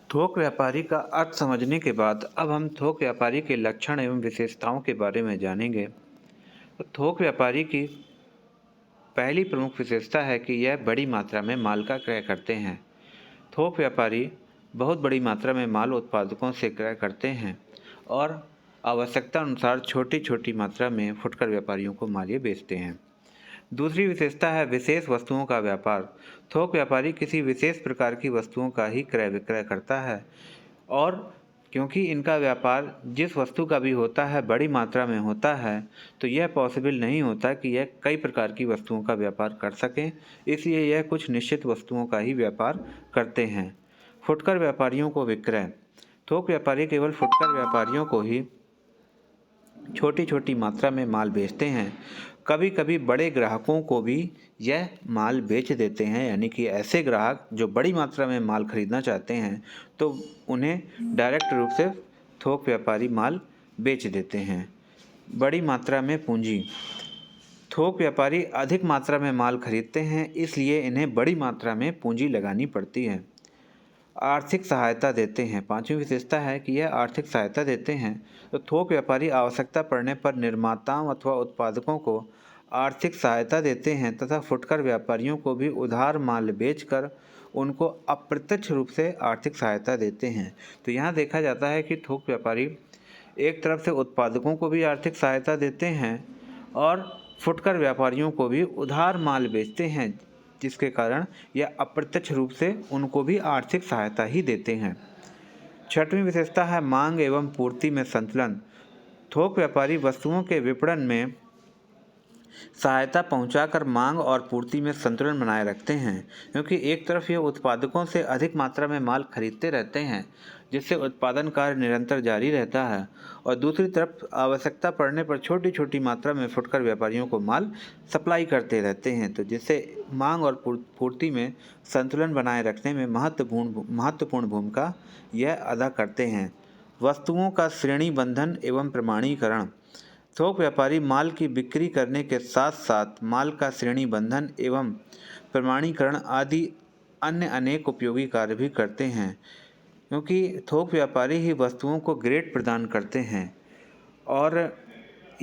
थोक व्यापारी का अर्थ समझने के बाद अब हम थोक व्यापारी के लक्षण एवं विशेषताओं के बारे में जानेंगे। तो थोक व्यापारी की पहली प्रमुख विशेषता है कि यह बड़ी मात्रा में माल का क्रय करते हैं। थोक व्यापारी बहुत बड़ी मात्रा में माल उत्पादकों से क्रय करते हैं और आवश्यकता अनुसार छोटी छोटी मात्रा में फुटकर व्यापारियों को माल ये बेचते हैं। दूसरी विशेषता है विशेष वस्तुओं का व्यापार। थोक व्यापारी किसी विशेष प्रकार की वस्तुओं का ही क्रय विक्रय करता है और क्योंकि इनका व्यापार जिस वस्तु का भी होता है बड़ी मात्रा में होता है, तो यह पॉसिबल नहीं होता कि यह कई प्रकार की वस्तुओं का व्यापार कर सकें, इसलिए यह कुछ निश्चित वस्तुओं का ही व्यापार करते हैं। फुटकर व्यापारियों को विक्रय। थोक व्यापारी केवल फुटकर व्यापारियों को ही छोटी छोटी मात्रा में माल बेचते हैं। कभी कभी बड़े ग्राहकों को भी यह माल बेच देते हैं, यानी कि ऐसे ग्राहक जो बड़ी मात्रा में माल खरीदना चाहते हैं तो उन्हें डायरेक्ट रूप से थोक व्यापारी माल बेच देते हैं। बड़ी मात्रा में पूंजी। थोक व्यापारी अधिक मात्रा में माल खरीदते हैं, इसलिए इन्हें बड़ी मात्रा में पूंजी लगानी पड़ती है। आर्थिक सहायता देते हैं। पांचवी विशेषता है कि यह आर्थिक सहायता देते हैं। तो थोक व्यापारी आवश्यकता पड़ने पर निर्माताओं अथवा उत्पादकों को आर्थिक सहायता देते हैं तथा फुटकर व्यापारियों को भी उधार माल बेचकर उनको अप्रत्यक्ष रूप से आर्थिक सहायता देते हैं। तो यहाँ देखा जाता है कि थोक व्यापारी एक तरफ से उत्पादकों को भी आर्थिक सहायता देते हैं और फुटकर व्यापारियों को भी उधार माल बेचते हैं, जिसके कारण यह अप्रत्यक्ष रूप से उनको भी आर्थिक सहायता ही देते हैं। छठवीं विशेषता है मांग एवं पूर्ति में संतुलन। थोक व्यापारी वस्तुओं के विपणन में सहायता पहुंचाकर मांग और पूर्ति में संतुलन बनाए रखते हैं, क्योंकि एक तरफ ये उत्पादकों से अधिक मात्रा में माल खरीदते रहते हैं, जिससे उत्पादन कार्य निरंतर जारी रहता है, और दूसरी तरफ आवश्यकता पड़ने पर छोटी छोटी मात्रा में फुटकर व्यापारियों को माल सप्लाई करते रहते हैं, तो जिससे मांग और पूर्ति में संतुलन बनाए रखने में महत्वपूर्ण भूमिका यह अदा करते हैं। वस्तुओं का श्रेणीबंधन एवं प्रमाणीकरण। थोक व्यापारी माल की बिक्री करने के साथ साथ माल का श्रेणीबंधन एवं प्रमाणीकरण आदि अन्य अनेक उपयोगी कार्य भी करते हैं, क्योंकि थोक व्यापारी ही वस्तुओं को ग्रेड प्रदान करते हैं और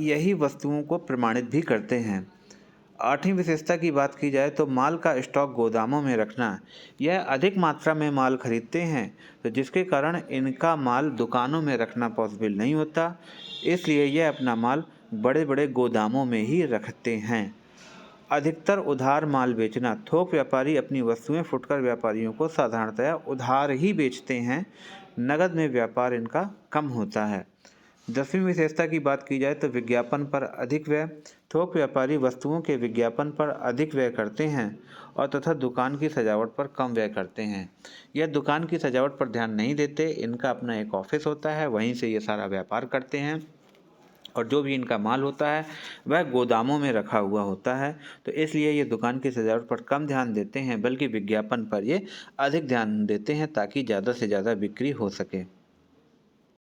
यही वस्तुओं को प्रमाणित भी करते हैं। आठवीं विशेषता की बात की जाए तो माल का स्टॉक गोदामों में रखना। यह अधिक मात्रा में माल खरीदते हैं, तो जिसके कारण इनका माल दुकानों में रखना पॉसिबल नहीं होता, इसलिए यह अपना माल बड़े बड़े गोदामों में ही रखते हैं। अधिकतर उधार माल बेचना। थोक व्यापारी अपनी वस्तुएं फुटकर व्यापारियों को साधारणतया उधार ही बेचते हैं, नकद में व्यापार इनका कम होता है। 10वीं विशेषता की बात की जाए तो विज्ञापन पर अधिक व्यय। थोक व्यापारी वस्तुओं के विज्ञापन पर अधिक व्यय करते हैं और तथा दुकान की सजावट पर कम व्यय करते हैं। यह दुकान की सजावट पर ध्यान नहीं देते, इनका अपना एक ऑफिस होता है, वहीं से ये सारा व्यापार करते हैं और जो भी इनका माल होता है वह गोदामों में रखा हुआ होता है, तो इसलिए ये दुकान की सजावट पर कम ध्यान देते हैं, बल्कि विज्ञापन पर ये अधिक ध्यान देते हैं ताकि ज़्यादा से ज़्यादा बिक्री हो सके।